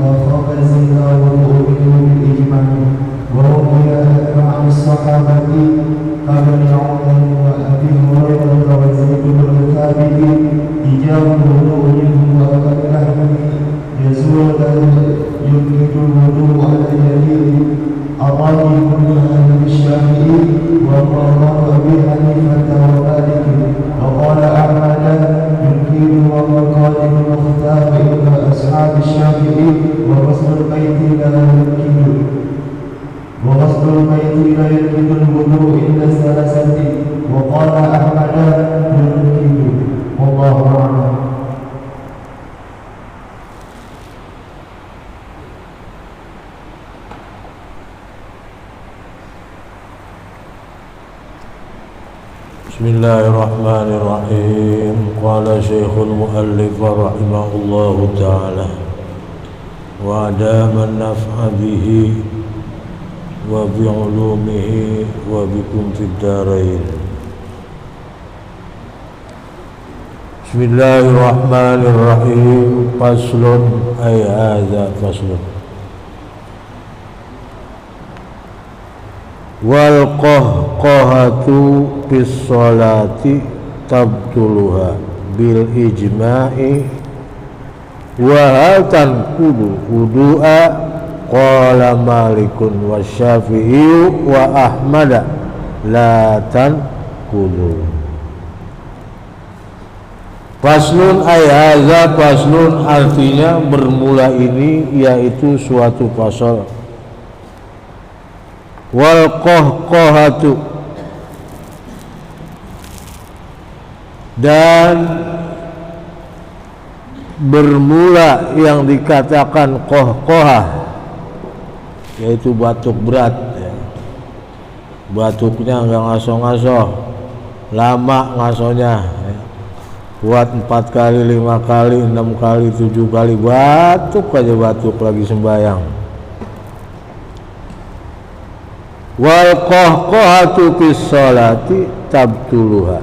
وخبزها وضوءه بالإجماع وروي عن الصحابة كابن عمر وأبي هريرة وزيد بن ثابت إيجاب الوضوء منه وأكل لحمه يزول يمكن الوضوء على اليمين الراجح منها للشافعي وقرر أبي حنيفة ومالك وقال أحمد يمكن وقال المختار إلى أصحاب الشافعي وغسل البيت لا يمكن الوضوء إلا ثلاثة وقال أحمد يمكن والله أعلم. Bismillahirrahmanirrahim. Qala Syekhul Muallif rahimahullahu ta'ala wa adama an-naf'a bihi wa bi'ulumihi wa bikum fid darain. Bismillahirrahmanirrahim. Faslun ay hadza faslun. Wal qahqahatu bis salati tabtuluha bil ijma'i wa hal tanqudu wudu'a qala Malikun wa Syafi'i wa Ahmad la tanqudu. Faslun ay hadza faslun artinya bermula ini yaitu suatu fasal. Wal qahqahatu dan bermula yang dikatakan qahqahah yaitu batuk berat ya. Batuknya enggak ngaso-ngaso, lama ngasonya ya. Buat 4 kali, 5 kali, 6 kali, 7 kali batuk aja batuk lagi sembahyang. Wal qahqahatu fis sholati tabtuluha.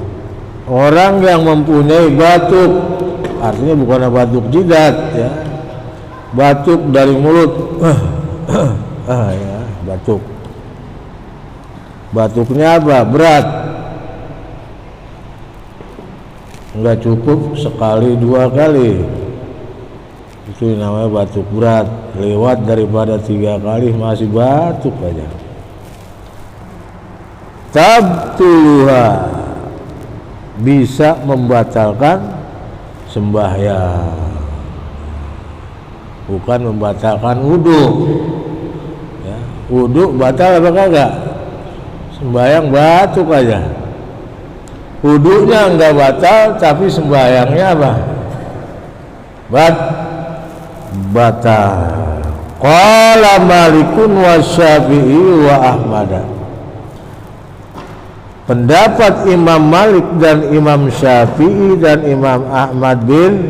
Orang yang mempunyai batuk, artinya bukan batuk jidat ya. Batuk dari mulut. Ya, batuk. Batuknya apa? Berat. Enggak cukup sekali 2 kali. Itu namanya batuk berat. Lewat daripada 3 kali masih batuk aja. Tabtuluha bisa membatalkan sembahyang, bukan membatalkan wudu ya. Wudu batal apa kagak? Sembahyang batuk aja. Wudunya enggak batal tapi sembahyangnya apa? Batal. Qala Malikun wa Syafi'i wa Ahmad. Pendapat Imam Malik dan Imam Syafi'i dan Imam Ahmad bin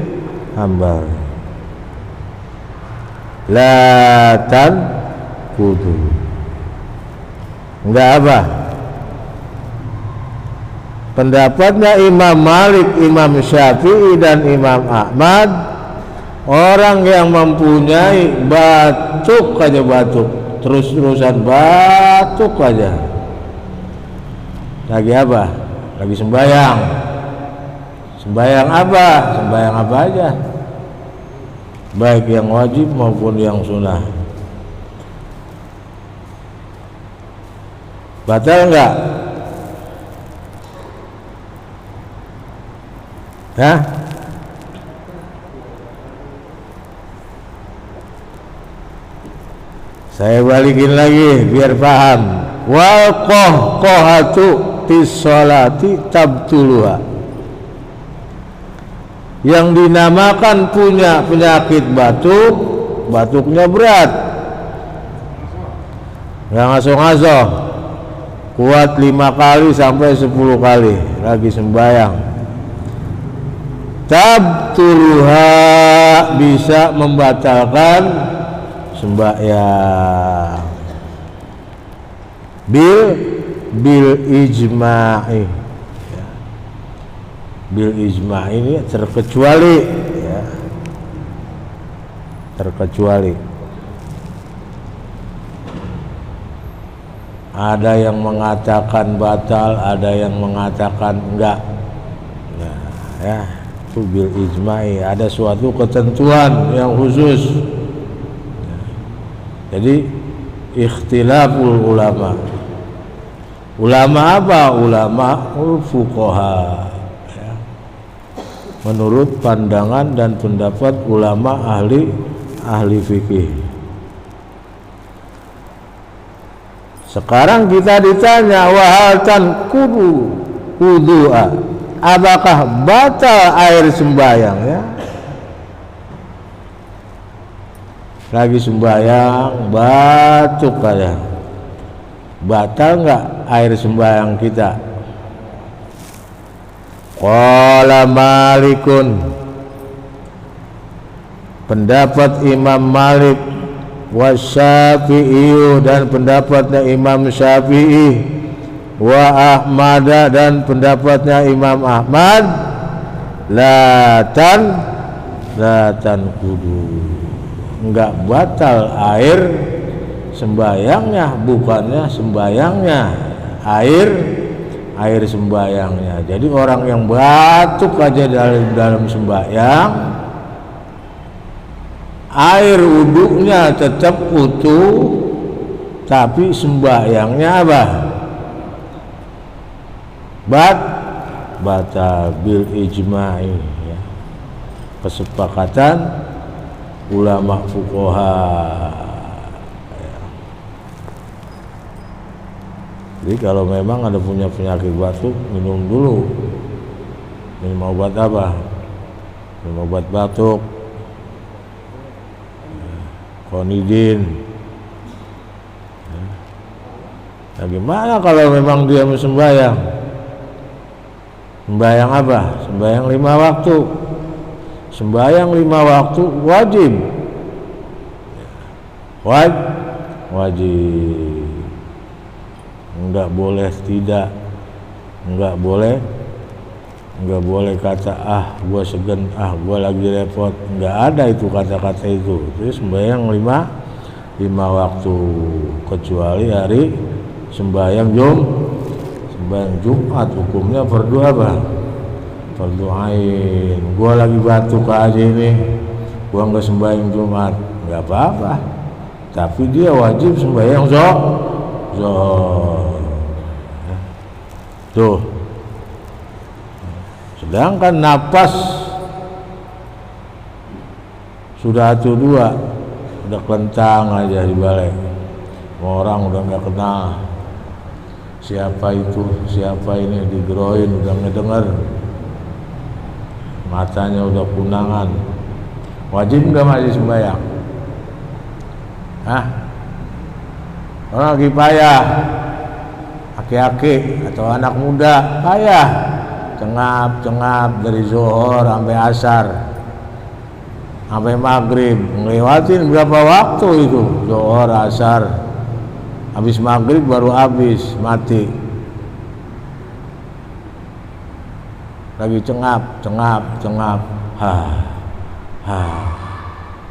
Hanbal, la tanqudu, enggak apa? Pendapatnya Imam Malik, Imam Syafi'i dan Imam Ahmad, orang yang mempunyai batuk aja batuk, terus-terusan batuk aja, lagi apa? Lagi sembahyang. Sembahyang apa? Sembahyang apa aja, baik yang wajib maupun yang sunnah. Batal enggak? Hah? Saya balikin lagi biar paham. Wal qahqahatu fis sholati tabtuluha. Yang dinamakan punya penyakit batuk, batuknya berat, nggak ngaso-ngaso, kuat 5 kali sampai 10 kali lagi sembahyang. Tabtuluha bisa membatalkan sembahyang bil ijma'i ya. Bil ijma'i ini terkecuali ya. terkecuali. Ada yang mengatakan batal, ada yang mengatakan enggak. Nah, ya, itu bil ijma'i, ada suatu ketentuan yang khusus. Jadi ikhtilaful ulama. Ulama apa? Ulama fuqaha. Ya. Menurut pandangan dan pendapat ulama ahli fikih. Sekarang kita ditanya, wahal tanqudu wudu'a, apakah batal air sembahyang? Ya. Lagi sembahyang batuk aja, batal nggak air sembahyang kita? Qala Malikun, pendapat Imam Malik, wa Syafi'i, dan pendapatnya Imam Syafi'i, wa Ahmad, dan pendapatnya Imam Ahmad, latan kudu, enggak batal air sembayangnya, bukannya sembayangnya, air sembayangnya. Jadi orang yang batuk aja dalam sembayang, air wuduknya tetap utuh, tapi sembayangnya apa? Batal bil ijma'i, ya. Kesepakatan ulama fuqaha. Ya. Jadi kalau memang ada punya penyakit batuk, minum dulu. Minum obat apa? Minum obat batuk, konidin. Nah, gimana kalau memang dia mau sembahyang? Sembahyang apa? Sembahyang 5 waktu. Sembahyang 5 waktu wajib. Wajib. Enggak boleh tidak. Enggak boleh kata gua segen, gua lagi repot. Enggak ada itu kata-kata itu. Terus sembahyang 5 waktu, kecuali hari sembahyang Jumat, hukumnya fardu apa? Fardu ain. Gua lagi batuk aja ini, gua enggak sembahyang Jumat, enggak apa-apa. Tapi dia wajib sembahyang zuhur. Tuh. Sedangkan napas sudah 2, udah kelentang aja di balik. Orang udah nggak kenal siapa itu, siapa ini, digeroin udah ngedenger, matanya udah kunangan. Wajib nggak masih sembahyang? Orang lagi payah, aki-aki atau anak muda payah, cengap dari zuhur sampai asar, sampai maghrib, ngelewatin berapa waktu itu? Zuhur, asar, habis maghrib baru habis, mati. Lagi cengap,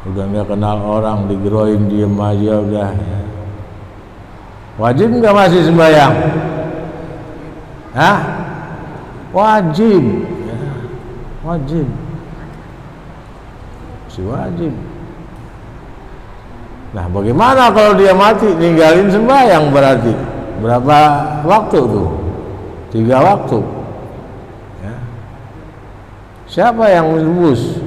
udah nggak kenal orang, digeroin diem aja udah. Wajib nggak masih sembahyang? Wajib, ya, wajib, masih wajib. Nah, bagaimana kalau dia mati ninggalin sembahyang? Berarti berapa waktu tuh? 3 waktu. Ya. Siapa yang menebus?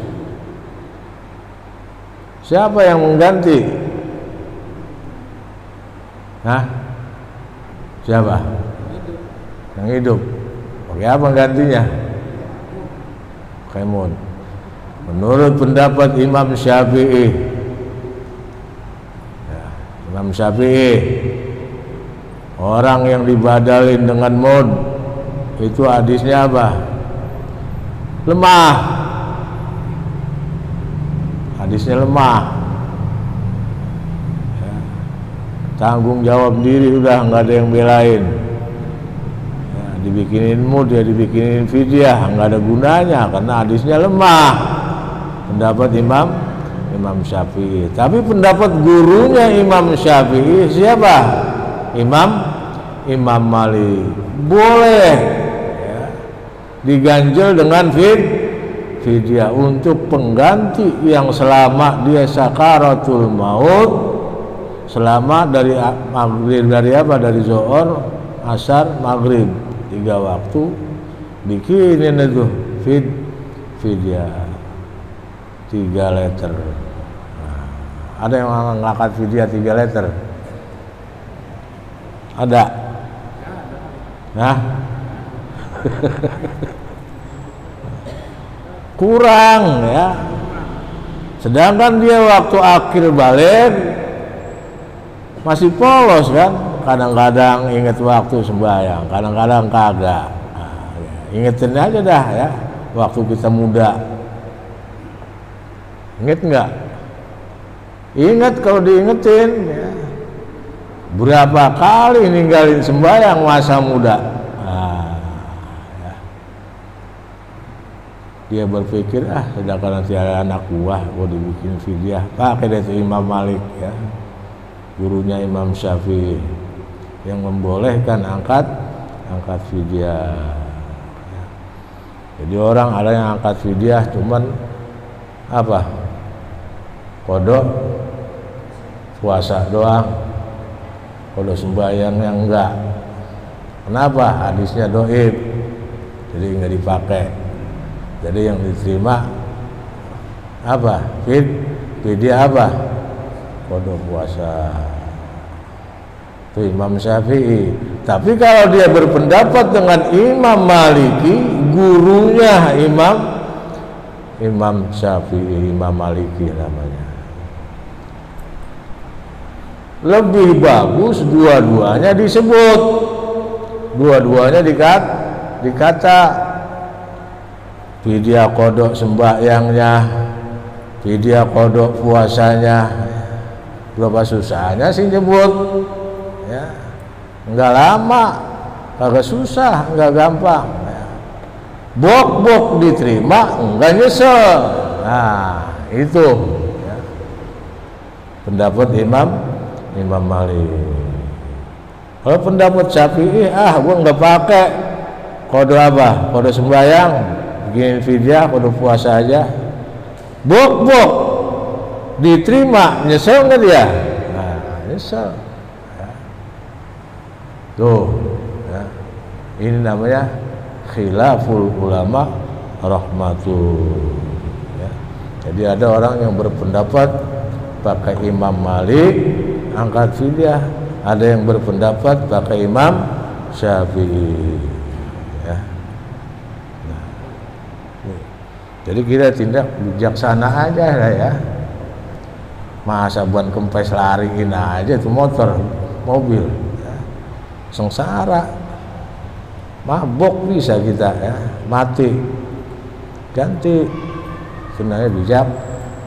Siapa yang mengganti? Siapa? Yang hidup. Pakai apa gantinya? Kaimun. Menurut pendapat Imam Syafi'i, Imam Syafi'i, orang yang dibadalin dengan mud itu hadisnya apa? Lemah. Hadisnya lemah. Ya. Tanggung jawab diri udah nggak ada yang belain. Ya, dibikinin mud, ya dibikinin fidyah, nggak ada gunanya karena hadisnya lemah. Pendapat Imam Imam Syafi'i. Tapi pendapat gurunya Imam Syafi'i siapa? Imam Malik. Boleh ya, diganjel dengan fidyah untuk pengganti yang selama dia sakaratul maut, selama dari maghrib, dari zuhur, asar, maghrib, 3 waktu bikinin itu fidyah 3 liter. Ada yang ngangkat fidyah 3 liter? Ada? Nah, kurang ya. Sedangkan dia waktu akhir balik masih polos kan. Kadang-kadang inget waktu sembahyang, kadang-kadang kagak. Nah, ingetin aja dah ya. Waktu kita muda, inget nggak? Ingat kalau diingetin ya. Berapa kali ninggalin sembahyang masa muda. Nah, ya. Dia berpikir sedangkan nanti ada anak buah gua dibikin fidyah, pakai deh Imam Malik ya, gurunya Imam Syafi'i yang membolehkan angkat fidyah. Jadi orang ada yang angkat fidyah cuman apa? Kodok puasa doang, kodok sembahyang yang enggak. Kenapa? Hadisnya doib, jadi enggak dipakai. Jadi yang diterima apa? Fidyah apa? Kodok puasa. Itu Imam Syafi'i. Tapi kalau dia berpendapat dengan Imam Maliki, gurunya Imam Syafi'i, Imam Maliki namanya, lebih bagus dua-duanya disebut, dua-duanya dikata fidyah kodok sembahyangnya, fidyah kodok puasanya. Berapa susahnya sih nyebut ya, enggak lama, kagak susah, enggak gampang ya. Bok diterima, enggak nyesel. Nah itu ya, pendapat Imam Malik. Kalau pendapat Syafi'i, gua nggak pakai kode apa, kode sembahyang, bikin fidyah, kode puasa aja. Bok diterima, nyesel nggak dia? Nah, nyesel. Ya. Tuh, ya. Ini namanya khilaful ulama rahmatul. Ya. Jadi ada orang yang berpendapat pakai Imam Malik angkat fidyah, ada yang berpendapat pakai Imam Syafi'i ya. Nah, jadi kita tindak bijaksana aja lah ya. Masa ban kempes lariin aja tuh mobil ya. Sengsara, mabok bisa kita ya, mati. Ganti, sebenarnya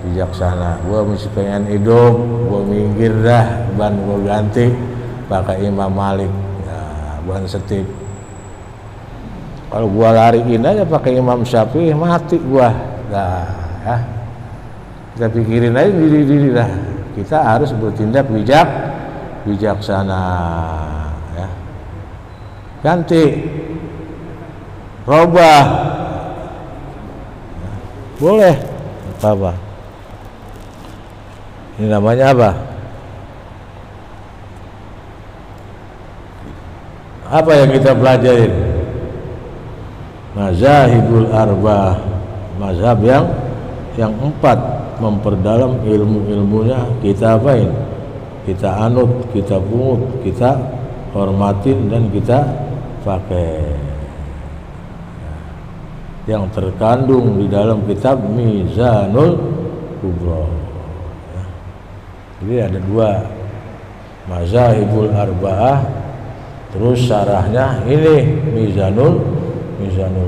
bijaksana. Gua mesti pengen hidup, gua minggir dah, ban gua ganti pakai Imam Malik ya, ban setip. Kalau gua lariin aja pakai Imam Syafi'i, mati gua. Nah, ya. Kita pikirin aja diri dah. Kita harus bertindak bijaksana ya. Ganti, robah ya. Boleh apa? Ini namanya apa? Apa yang kita pelajarin? Mazahibul arba'ah, mazhab yang 4, memperdalam ilmu-ilmunya kita apain? Kita anut, kita pungut, kita hormatin dan kita pakai. Yang terkandung di dalam kitab Mizanul Kubra. Jadi ada 2 mazahibul arba'ah, terus syarahnya ini Mizanul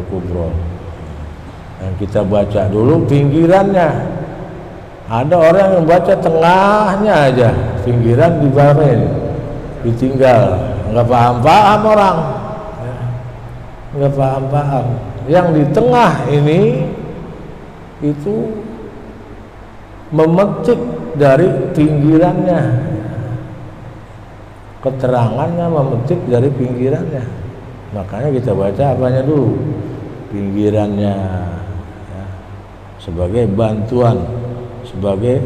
Kubra. Yang kita baca dulu pinggirannya. Ada orang yang baca tengahnya aja, pinggiran dibawain, ditinggal, nggak paham orang, nggak paham. Yang di tengah ini itu memetik dari pinggirannya, keterangannya memetik dari pinggirannya. Makanya kita baca apanya dulu, pinggirannya, ya, sebagai bantuan, sebagai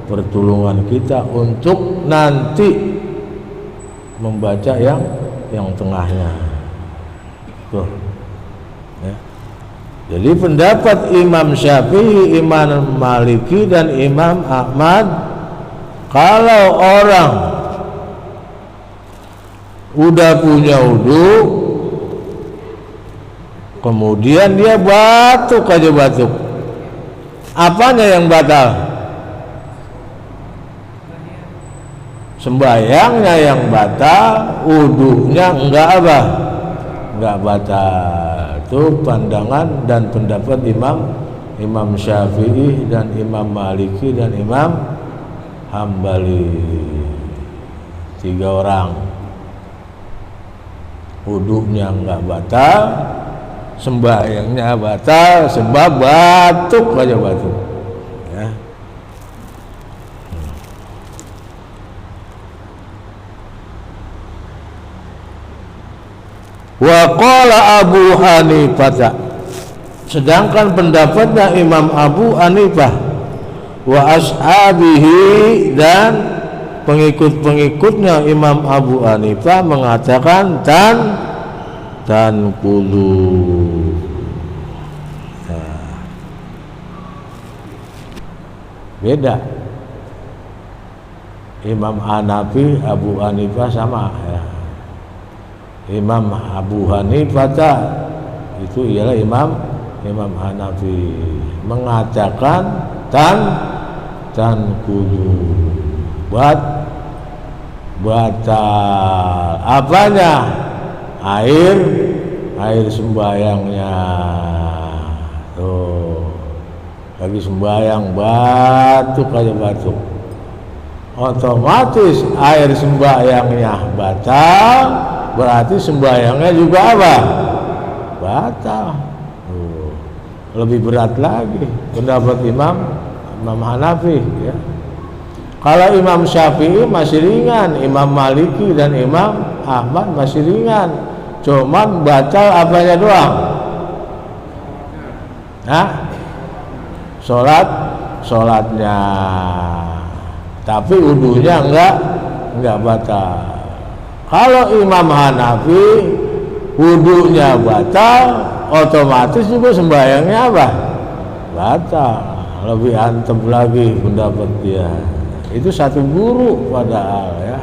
pertolongan kita untuk nanti membaca yang tengahnya. Tuh, ya. Jadi pendapat Imam Syafi'i, Imam Maliki dan Imam Ahmad, kalau orang udah punya wudu kemudian dia batuk aja batuk, apanya yang batal? Sembayangnya yang batal, wudunya enggak apa? Enggak batal. Itu pandangan dan pendapat Imam Syafi'i dan Imam Maliki dan Imam Hambali. 3 orang. Wudunya enggak batal, sembahyangnya batal sebab batuk aja batuk. Ya. Wa qala Abu Hanifah, sedangkan pendapatnya Imam Abu Hanifah wa ashabihi dan pengikut-pengikutnya Imam Abu Hanifah mengatakan tan kudu. Nah, beda. Imam Hanafi, Abu Hanifah sama ya. Imam Abu Hanifah itu ialah Imam Hanafi mengatakan tan kudu batal apanya? Air sembayangnya. Tuh, lagi sembayang batuk aja batuk, otomatis air sembayangnya batal, berarti sembayangnya juga apa? Batal. Lebih berat lagi pendapat Imam Hanafi ya. Kalau Imam Syafi'i masih ringan, Imam Maliki dan Imam Ahmad masih ringan, cuman batal apanya doang? Nah, sholatnya, tapi wudunya enggak batal. Kalau Imam Hanafi wudunya batal, otomatis juga sembahyangnya apa? Batal. Lebih antep lagi pendapat dia. Itu satu guru padahal ya.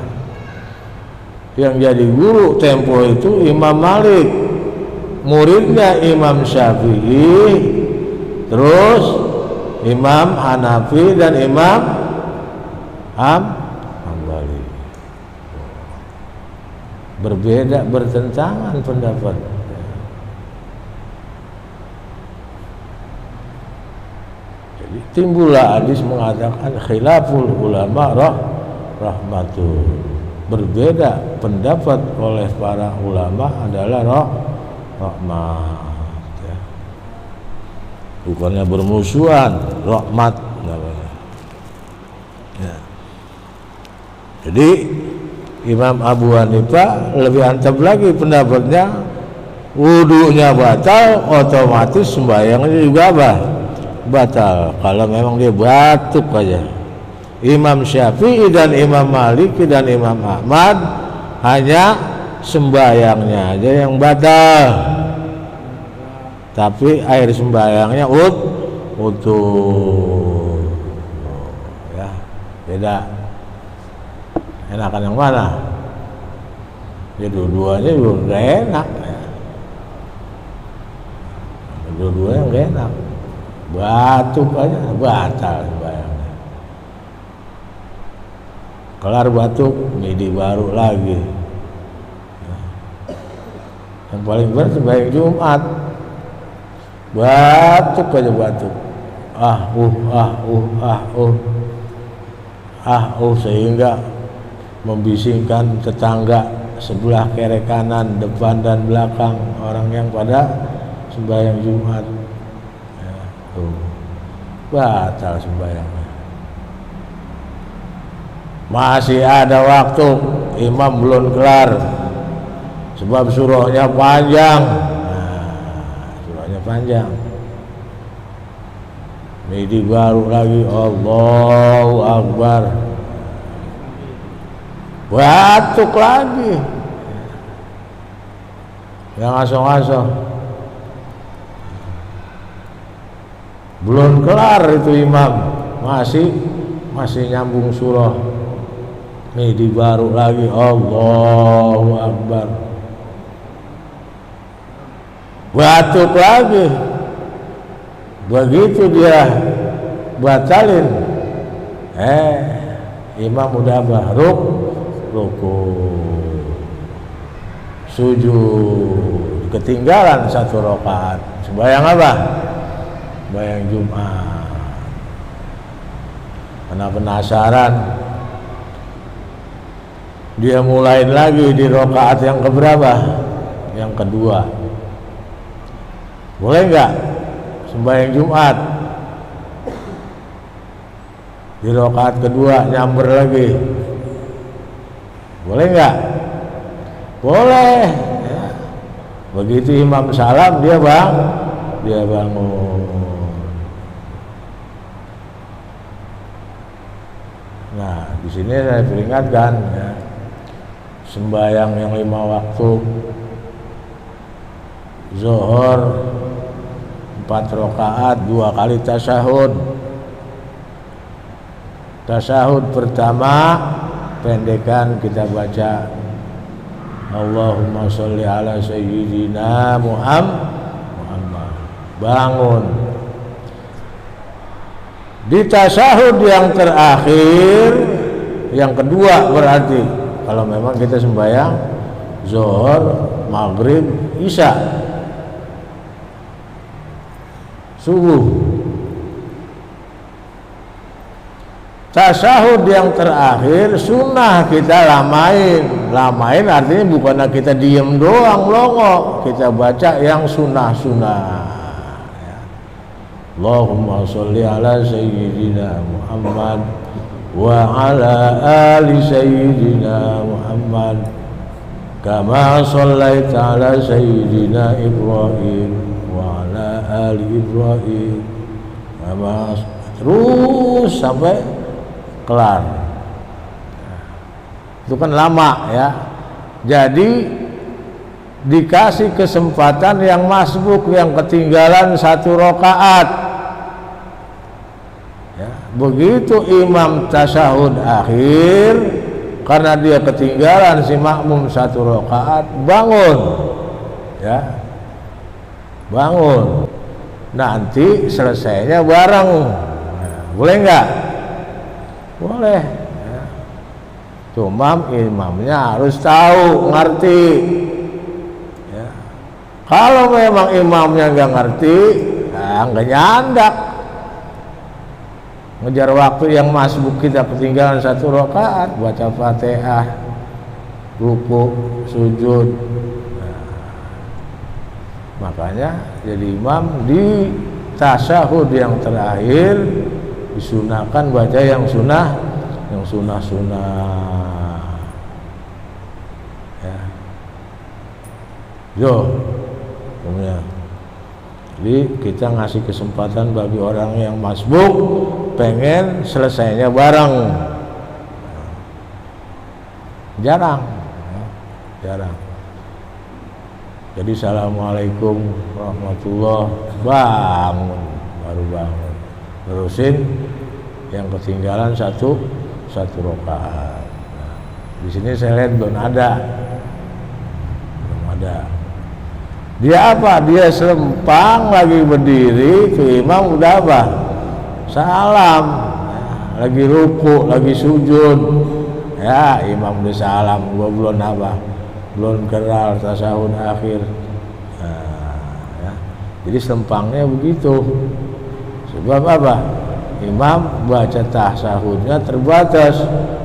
Yang jadi guru tempo itu Imam Malik, muridnya Imam Syafi'i, terus Imam Hanafi dan Imam Hambali. Berbeda, bertentangan pendapat. Jadi timbullah hadis mengatakan khilaful ulama rahmatul. Berbeda pendapat oleh para ulama adalah rahmat ya. Bukannya bermusuhan, rahmat namanya ya. Jadi Imam Abu Hanifah lebih antep lagi pendapatnya, wudunya batal, otomatis sembahyangnya juga apa? Batal kalau memang dia batuk aja. Imam Syafi'i dan Imam Maliki dan Imam Ahmad hanya sembahyangnya aja yang batal, tapi air sembahyangnya utuh ya. Beda. Enakan yang mana? Ya dua-duanya juga gak enak ya. Dua-duanya gak enak. Batuk aja batal sembahyangnya. Kelar batuk, midi baru lagi. Yang paling berat sembahyang Jumat, batuk aja batuk, sehingga membisingkan tetangga sebelah kiri kanan, depan dan belakang orang yang pada sembahyang Jumat. Ya, batal sembahyangnya. Masih ada waktu, imam belum kelar sebab surahnya panjang. Surahnya panjang. Ini baru lagi Allahu Akbar, batuk lagi, yang ngaso-ngaso. Belum kelar itu imam, masih nyambung surah. Ini baru lagi Allahu Akbar, batuk lagi. Begitu dia batalin, imam udah ruku, sujud, ketinggalan 1 rakaat. Sembahyang apa? Sembahyang Jumat. Karena penasaran, dia mulain lagi di rakaat yang keberapa? Yang kedua. Boleh nggak sembahyang Jumat di rakaat kedua nyamber lagi? Boleh nggak? Boleh ya. Begitu imam salam dia bangun. Nah, di sini saya peringatkan ya, sembahyang yang 5 waktu, zuhur 4 rakaat 2 kali tasyahud. Tasyahud pertama pendekan kita baca Allahumma sholli ala sayyidina Muhammad. Bangun. Di tasyahud yang terakhir, yang kedua berarti kalau memang kita sembahyang zuhur, maghrib, isya, subuh. Tasyahud yang terakhir sunnah kita lamain artinya bukannya kita diem doang longo, kita baca yang sunnah. Allahumma sholli ala sayyidina Muhammad wa ala ali sayyidina Muhammad kama shallaita ala sayyidina Ibrahim wa ala ali Ibrahim, kama terus sampai kelar. Itu kan lama ya. Jadi dikasih kesempatan yang masbuk, yang ketinggalan 1 rakaat ya. Begitu imam tasyahud akhir, karena dia ketinggalan si makmum 1 rakaat, bangun ya, bangun. Nanti selesainya bareng. Nah, boleh nggak? Boleh ya. Cuma imamnya harus tahu, ngerti ya. Kalau memang imamnya nggak ngerti, nggak nyandak, ngejar waktu yang masbuk kita ketinggalan 1 rakaat, baca Fatihah, ruku, sujud. Nah, makanya jadi imam di tasyahud yang terakhir disunahkan baca yang sunnah ya. Kemudian jadi kita ngasih kesempatan bagi orang yang masbuk pengen selesainya bareng, jarang. Jadi assalamualaikum warahmatullahi, baru bangun, terusin yang ketinggalan satu rakaat. Nah, di sini saya lihat belum ada. Dia apa? Dia selempang lagi berdiri, ke imam udah apa? Salam. Nah, lagi ruku, lagi sujud. Ya, imam udah salam, gua belum apa? Belum kelar tasyahud akhir. Nah, ya. Jadi selempangnya begitu. Sebab apa? Imam baca tasyahudnya terbatas.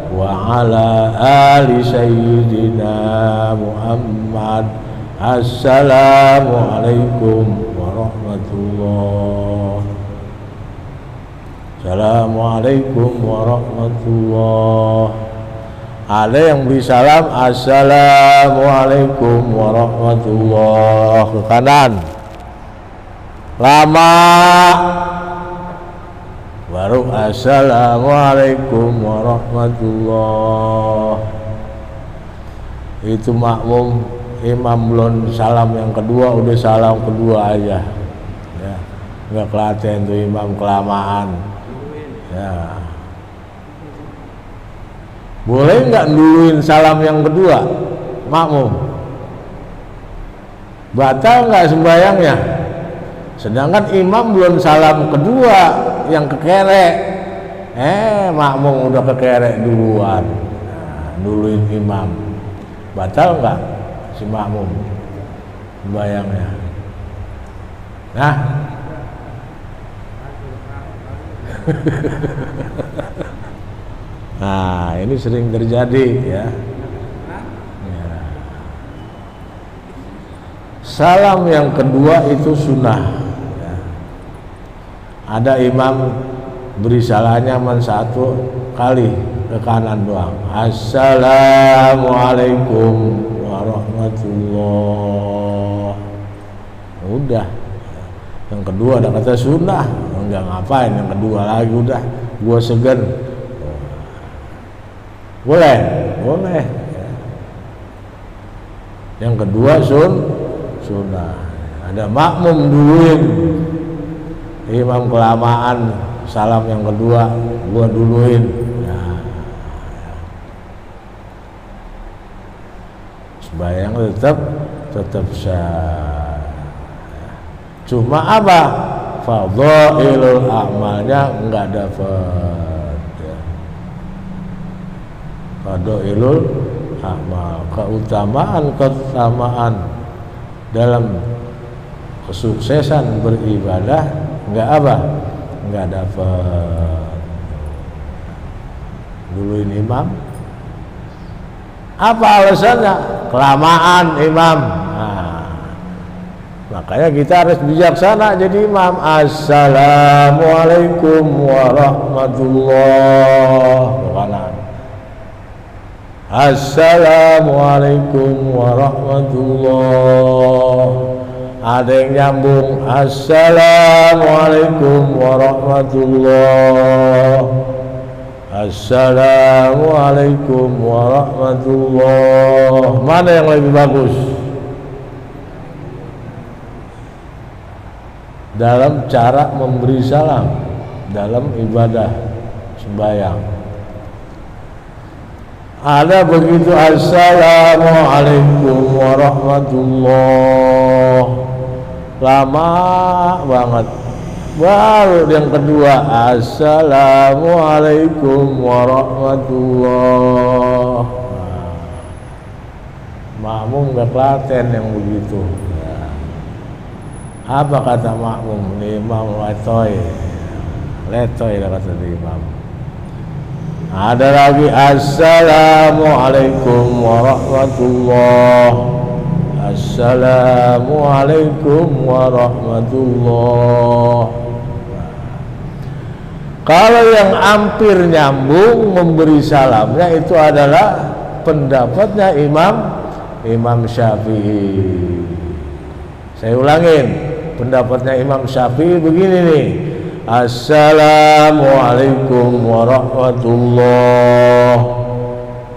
Wa ala ali sayyidina Muhammad. Assalamualaikum warahmatullahi. Assalamualaikum warahmatullahi. Ada yang beri salam Assalamualaikum warahmatullahi ke kanan. Lama baru Assalamualaikum warahmatullahi. Itu makmum, imam belum salam yang kedua udah salam kedua aja ya, nggak kelaten tuh imam kelamaan ya. Boleh nggak duluin salam yang kedua makmum? Batal nggak sembahyangnya? Sedangkan imam belum salam kedua yang kekerek, makmum udah kekerek duluan. Nah, duluin imam, batal nggak si makmum sembahyangnya? Nah, nah ini sering terjadi ya. Salam yang kedua itu sunnah ya. Ada imam beri salamnya satu kali ke kanan doang, Assalamualaikum warahmatullahi. Udah, yang kedua ada kata sunnah, enggak ngapain yang kedua lagi, udah gua segan. Boleh, boleh. Yang kedua sunnah. Ada makmum duluin, imam kelamaan salam yang kedua, gua duluin. Nah, sembahyang tetap sah. Cuma apa? Fadhailul amalnya enggak dapat. Fadhailul amal, keutamaan dalam kesuksesan beribadah enggak apa? Enggak dapat. Duluin imam. Apa alasannya? Kelamaan imam. Nah, makanya kita harus bijaksana jadi imam. Assalamualaikum warahmatullahi wabarakatuh. Assalamualaikum warahmatullahi. Ada yang nyambung Assalamualaikum warahmatullahi. Assalamualaikum warahmatullahi. Mana yang lebih bagus dalam cara memberi salam dalam ibadah sembahyang? Ada begitu Assalamualaikum warahmatullahi, lama banget. Baru yang kedua Assalamualaikum warahmatullahi. Makmum gak kelaten yang begitu ya. Apa kata makmum? Imam letoy dah kata imam. Ada lagi Assalamualaikum warahmatullahi. Assalamualaikum warahmatullahi. Kalau yang hampir nyambung memberi salamnya itu adalah pendapatnya Imam Syafi'i. Saya ulangin, pendapatnya Imam Syafi'i begini nih. Assalamualaikum warahmatullahi.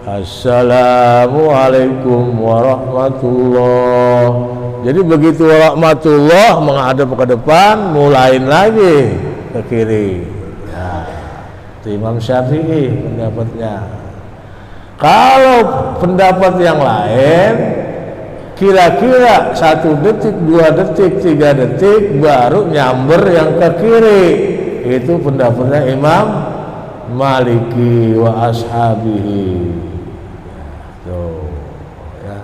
Assalamualaikum warahmatullahi. Jadi begitu warahmatullah menghadap ke depan, mulain lagi ke kiri. Nah, itu Imam Syafi'i pendapatnya. Kalau pendapat yang lain, kira-kira 1 detik, 2 detik, 3 detik baru nyamber yang ke kiri. Itu pendapatnya Imam Maliki wa ashabihi. Tuh, ya.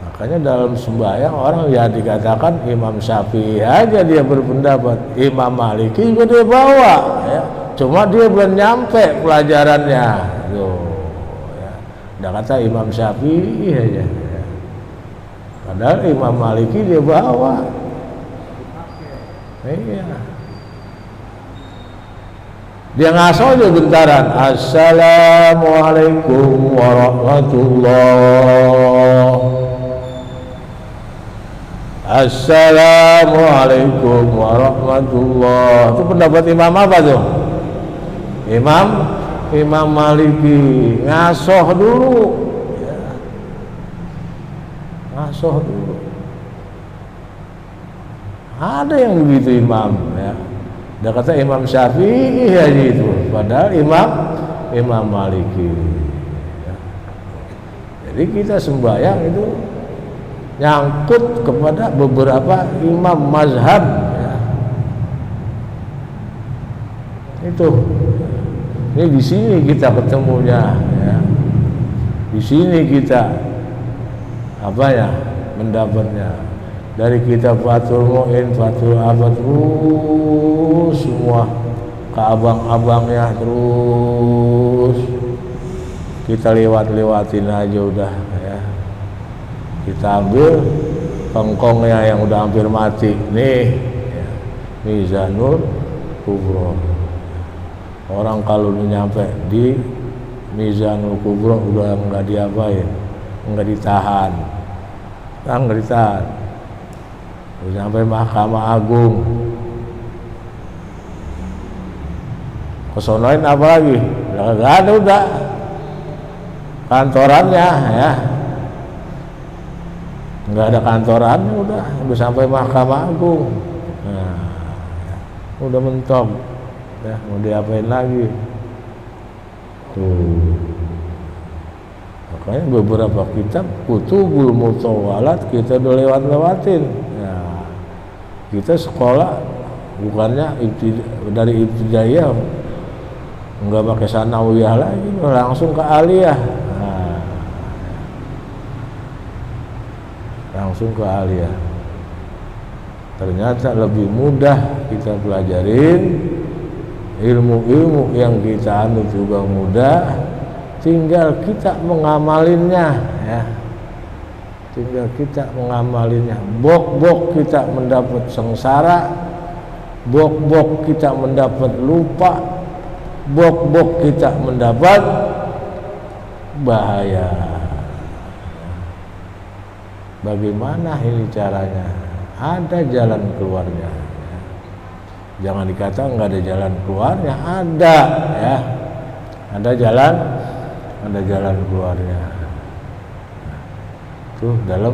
Makanya dalam sembahyang orang ya dikatakan Imam Syafi'i aja dia berpendapat, Imam Maliki juga dia bawa, ya. Cuma dia belum nyampe pelajarannya. Tuh, ya. Udah kata Imam Syafi'i aja. Padahal Imam Maliki dia bawa. Iya. Dia ngaso aja bentaran. Assalamualaikum warahmatullah. Assalamualaikum warahmatullah. Itu pendapat imam apa tuh? Imam Maliki. Ngasoh dulu ya. Ngasoh dulu. Ada yang begitu imam ya. Dia kata Imam Syafi'i aja itu, padahal Imam Maliki ya. Jadi kita sembahyang itu nyangkut kepada beberapa imam mazhab ya. Itu ini di sini kita ketemunya ya. Di sini kita apa ya mendapatnya dari kitab Fathul Mu'in, Fathul Abad, terus semua ke abang-abangnya terus kita lewatin aja udah ya. Kita ambil pengkongnya yang udah hampir mati nih ya. Mizanul Kubro. Orang kalau udah nyampe di Mizanul Kubro udah nggak diapain, nggak ditahan. Udah sampai Mahkamah Agung. Kesonoin apa lagi? Nggak ada udah kantorannya ya. Nggak ada kantorannya udah sampai Mahkamah Agung. Nah, udah mentok. Ya, mau diapain lagi? Tuh. Makanya beberapa kitab Kutubul Mutawalat kita udah lewatin. Ya, kita sekolah bukannya dari ibtidaiyah nggak pakai sanawiyah lagi, langsung ke aliyah. Nah, langsung ke aliyah. Ternyata lebih mudah kita pelajarin ilmu-ilmu yang kita anut juga mudah. Tinggal kita mengamalinnya ya. Tinggal kita mengamalinnya. Bok-bok kita mendapat sengsara, bok-bok kita mendapat lupa, bok-bok kita mendapat bahaya. Bagaimana ini caranya? Ada jalan keluarnya. Jangan dikata nggak ada jalan keluarnya, ada ya. Ada jalan keluarnya. Itu dalam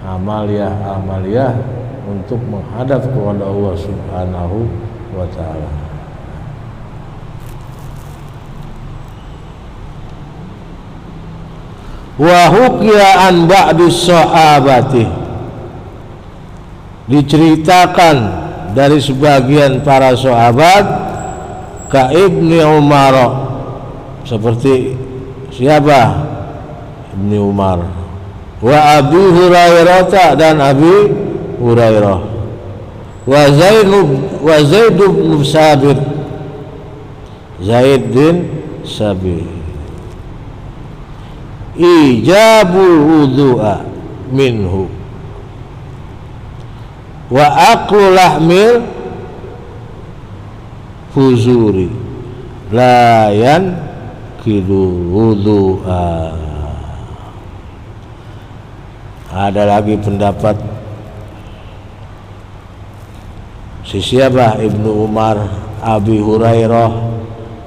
amaliyah untuk menghadap kepada Allah Subhanahu wa taala. Wa hukiya an ba'di sahabati, diceritakan dari sebagian para sahabat ka Ibni Umar, seperti siapa? Ibni Umar, wa Abi Hurairah dan Abi Hurairah, wa Zaid bin Sabit, Zaid bin Sabit, ijabul wudu'a minhu wa aklu lahmil fuzuri layan kidu wudu'a. Ada lagi pendapat siapa? Ibnu Umar, Abi Hurairah,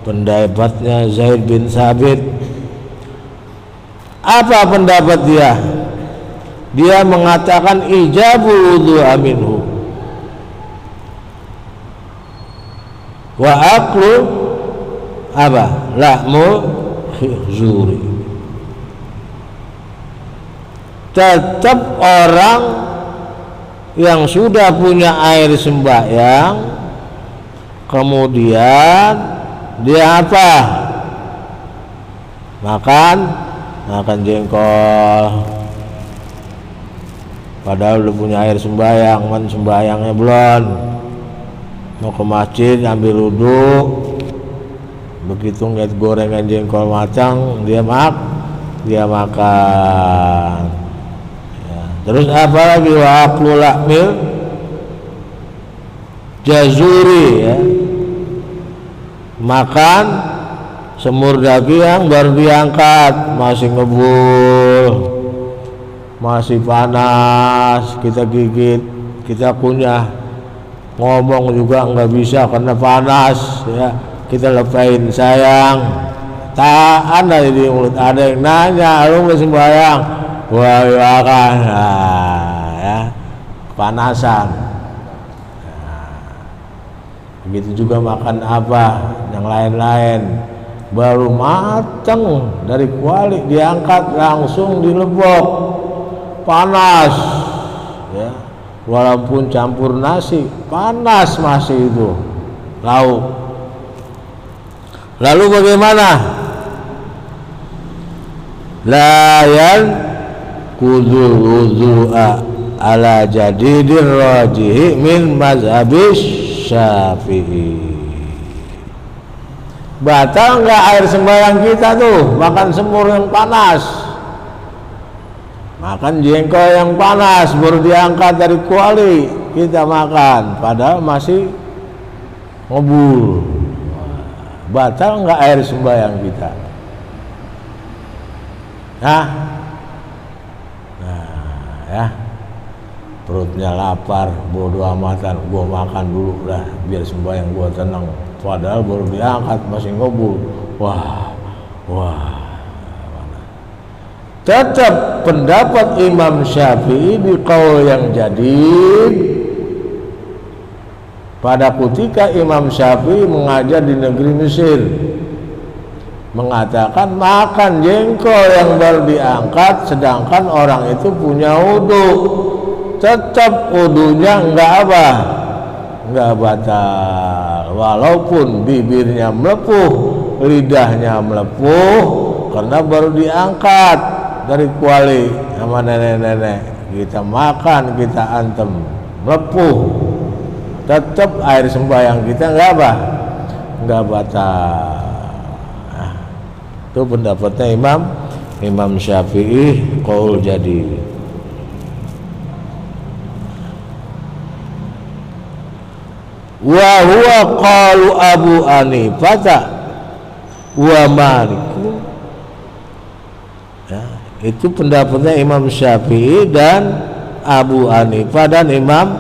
pendapatnya Zaid bin Sabit. Apa pendapat dia? Dia mengatakan ijabul wudu'a minhu wa aklu apa? Lahmul khizuri. Tetap orang yang sudah punya air sembahyang kemudian dia apa? Makan jengkol, padahal udah punya air sembahyang, sembahyangnya belum, mau ke masjid ambil wudu, begitu ngeliat gorengan jengkol matang dia makan. Ya. Terus apa lagi? Wa aklu lahmil jazuri ya. makan semur daging baru diangkat, masih ngebul, masih panas, kita gigit, kita kunyah, ngomong juga nggak bisa karena panas ya, kita lepain, sayang tak ada di mulut. Ada yang nanya, lu nggak sembahyang? Wah makan, nah, ya kepanasan. Nah, begitu juga makan apa yang lain-lain, baru mateng dari kuali diangkat langsung dilebok, panas ya, walaupun campur nasi panas masih itu lauk. Lalu bagaimana? Layan kudul wudu'a ala jadidir rajihi min mazhabis Syafi'i. Batal nggak air sembahyang kita tuh makan semur yang panas, makan jengkol yang panas baru diangkat dari kuali kita makan, padahal masih ngebul. Batal nggak air sembahyang kita? Nah ya, perutnya lapar, bodo amatan, gua makan dulu lah biar sembahyang gua tenang, padahal baru diangkat masih ngebul. Wah tetap pendapat Imam Syafi'i di qaul yang jadid. Pada ketika Imam Syafi'i mengajar di negeri Mesir, mengatakan makan jengkol yang baru diangkat sedangkan orang itu punya wudu, tetap wudunya enggak batal, walaupun bibirnya melepuh, lidahnya melepuh karena baru diangkat dari kuali sama nenek-nenek, kita makan, kita antem, melepuh, tetap air sembahyang kita enggak batal. Itu pendapatnya Imam Syafi'i qaul jadi. Wa huwa qalu Abu Hanifah wa Malik. Ya, itu pendapatnya Imam Syafi'i dan Abu Hanifah dan Imam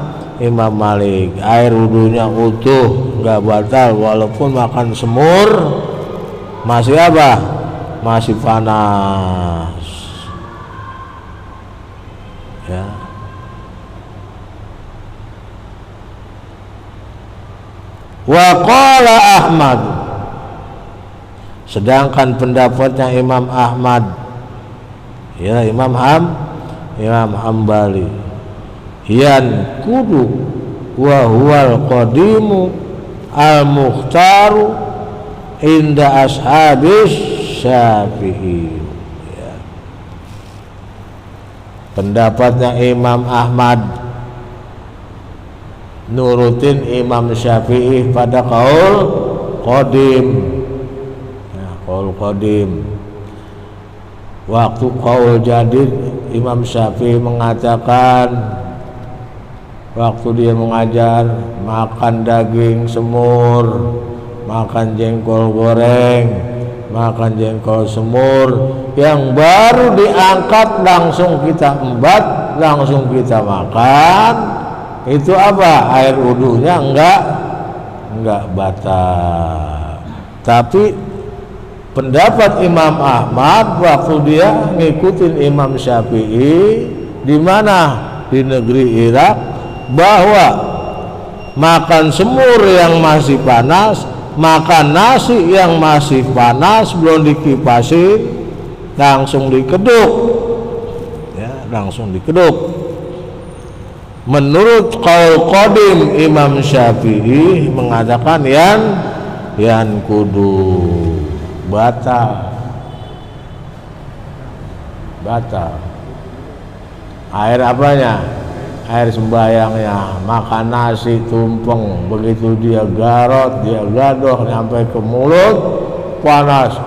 Malik. Air wudunya utuh, enggak batal walaupun makan semur masih masih panas ya. Wa qala Ahmad, sedangkan pendapatnya Imam Ahmad ya, Imam Hambali, yan kudu wa huwal qadimu al mukhtaru inda ashabis Syafi'i ya. Pendapatnya Imam Ahmad nurutin Imam Syafi'i pada qaul qadim ya, qaul qadim. Waktu qaul jadid Imam Syafi'i mengatakan waktu dia mengajar makan daging semur, makan jengkol goreng, makan jengkol semur yang baru diangkat langsung kita embat, langsung kita makan, itu apa? Air wudunya enggak batal. Tapi pendapat Imam Ahmad waktu dia ngikutin Imam Syafi'i di mana? Di negeri Irak, bahwa makan semur yang masih panas, makan nasi yang masih panas belum dikipasin langsung dikeduk ya, langsung dikeduk. Menurut qaul qadim Imam Syafi'i mengatakan yan kudu batal. Air apanya? Air sembahyangnya. Makan nasi tumpeng, begitu dia garot, dia gadoh sampai ke mulut panas.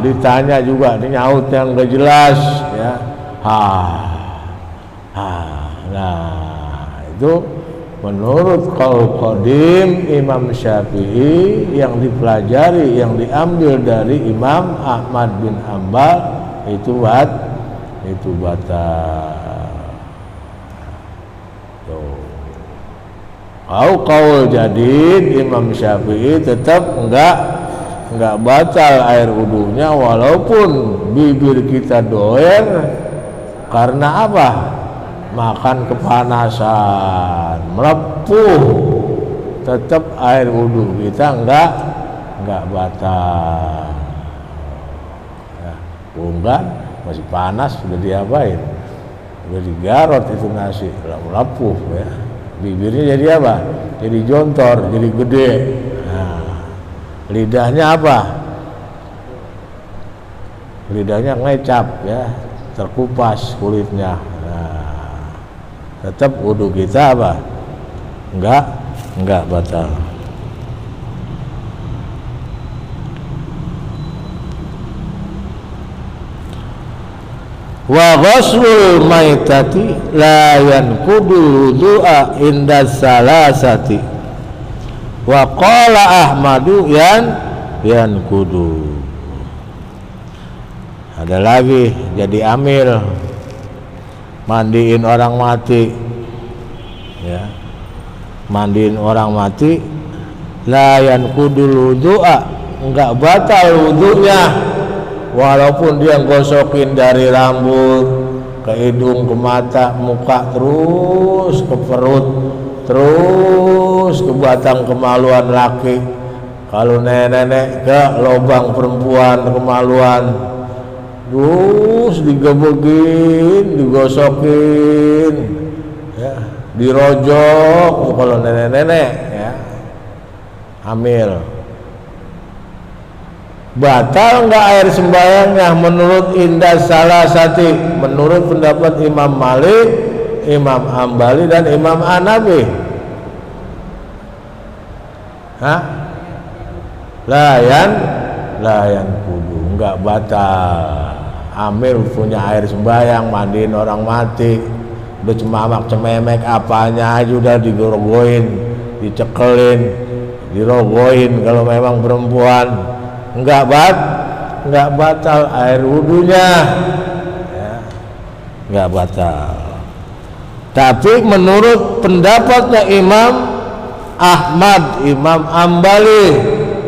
Ditanya juga, nyaut yang gak jelas ya. Nah itu menurut qaul qadim Imam Syafi'i yang dipelajari, yang diambil dari Imam Ahmad bin Hanbal itu batal. Qaul jadid Imam Syafi'i tetap enggak batal air wudunya walaupun bibir kita doer karena apa? Makan kepanasan, melepuh, tetap air wudu kita enggak batal. Ya, enggak masih panas sudah diapain? Sudah digarot itu nasi, melepuh ya. Bibirnya jadi apa? Jadi jontor, jadi gede. Nah, lidahnya apa? Lidahnya ngecap ya, terkupas kulitnya. Nah, tetap wudu kita apa? Enggak batal. Wa ghuslul maitati la yanqudu wudu'a inda salasati wa qala Ahmadu yanqudu. Ada lagi jadi amil mandiin orang mati ya, mandiin orang mati la yanqudul wudu'a, enggak batal wudunya walaupun dia gosokin dari rambut ke hidung, ke mata, muka, terus ke perut, terus ke batang kemaluan laki. Kalau nenek-nenek ke lubang perempuan kemaluan, terus digebegin, digosokin ya, dirojok. Kalau nenek-nenek ya hamil, batal enggak air sembahyangnya menurut indah salah sati, menurut pendapat Imam Malik, Imam Hambali dan Imam Hanafi. Layan kudu enggak batal. Amil punya air sembahyang, mandiin orang mati, udah cemamak cememek apanya aja udah digorogoin, dicekelin, dirogoin. Kalau memang perempuan enggak batal air wudunya ya, enggak batal. Tapi menurut pendapatnya Imam Ahmad, Imam Hambali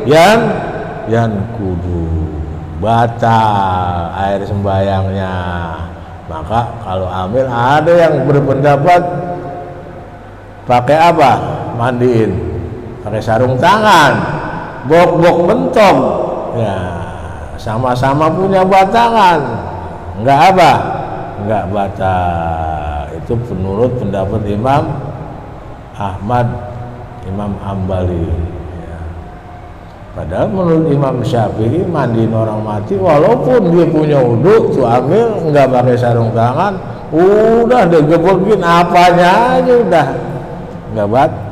yang kudu batal air sembayangnya. Maka kalau amil ada yang berpendapat pakai apa? Mandiin pakai sarung tangan, bok-bok mentong. Ya, sama-sama punya batangan, enggak batal. Itu menurut pendapat Imam Ahmad, Imam Hambali ya. Padahal menurut Imam Syafi'i mandiin orang mati walaupun dia punya wudu tuh amil enggak pakai sarung tangan, udah digebukin apanya aja udah enggak batal.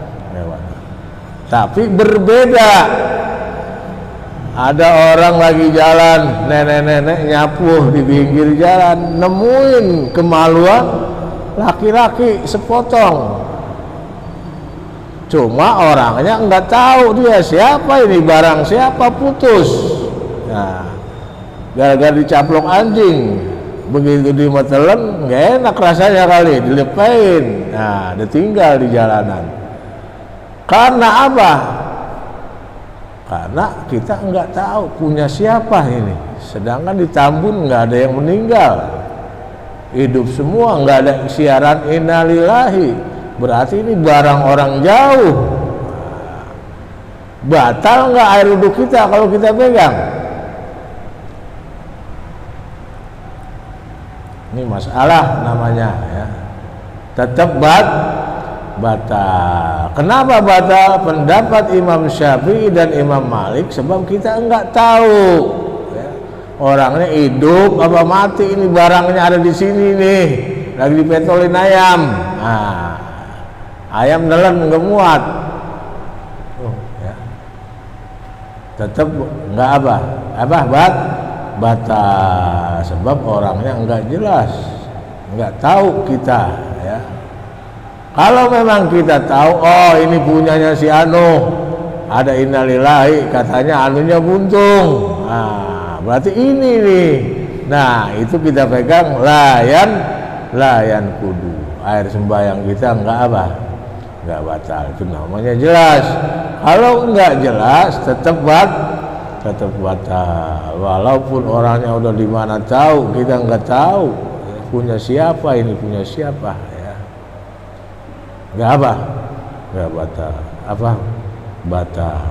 Tapi berbeda. Ada orang lagi jalan, nenek-nenek nyapuh di pinggir jalan, nemuin kemaluan laki-laki sepotong. Cuma orangnya nggak tahu dia siapa, ini barang siapa, putus. Nah, gara-gara dicaplok anjing, begitu dimetelen, nggak enak rasanya kali, dilepain. Nah, ditinggal di jalanan. Karena apa? Karena kita nggak tahu punya siapa ini. Sedangkan di Tambun nggak ada yang meninggal, hidup semua, nggak ada siaran innalillahi. Berarti ini barang orang jauh. Batal nggak air wudhu kita kalau kita pegang? Ini masalah namanya ya. Tetap batal. Kenapa batal? Pendapat Imam Syafi'i dan Imam Malik sebab kita enggak tahu ya, orangnya hidup apa mati, ini barangnya ada di sini nih, lagi dipetolin ayam. Nah, ayam nelen enggak muat. Ya. Tetap enggak batal sebab orangnya enggak jelas, enggak tahu kita ya. Kalau memang kita tahu, oh ini punyanya si Anu, ada innalillahi, katanya anunya buntung, nah berarti ini nih. Nah itu kita pegang, layan kudu, air sembahyang kita enggak apa, enggak batal, itu namanya jelas. Kalau enggak jelas tetap batal, walaupun orangnya udah di mana tahu, kita enggak tahu punya siapa, ini punya siapa ya, enggak apa, enggak batal, apa batal.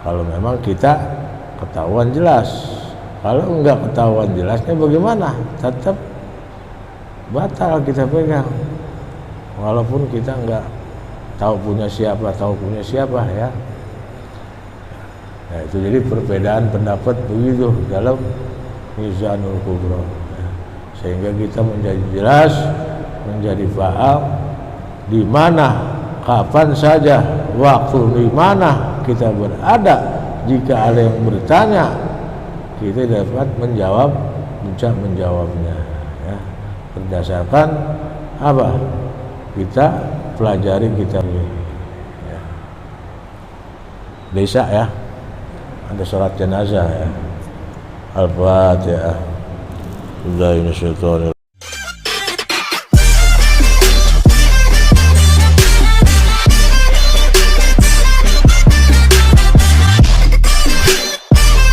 Kalau memang kita ketahuan jelas. Kalau enggak ketahuan jelasnya bagaimana? Tetap batal kita pegang, walaupun kita enggak tahu punya siapa ya. Nah, itu jadi perbedaan pendapat begitu dalam Mizanul Kubra, ya. Sehingga kita menjadi jelas, menjadi paham di mana, kapan saja, waktu di mana kita berada. Jika ada yang bertanya, kita dapat menjawabnya ya. Berdasarkan apa? Kita pelajari kitab ini ya. Desa ya, ada sholat jenazah ya. Al-Fatihah.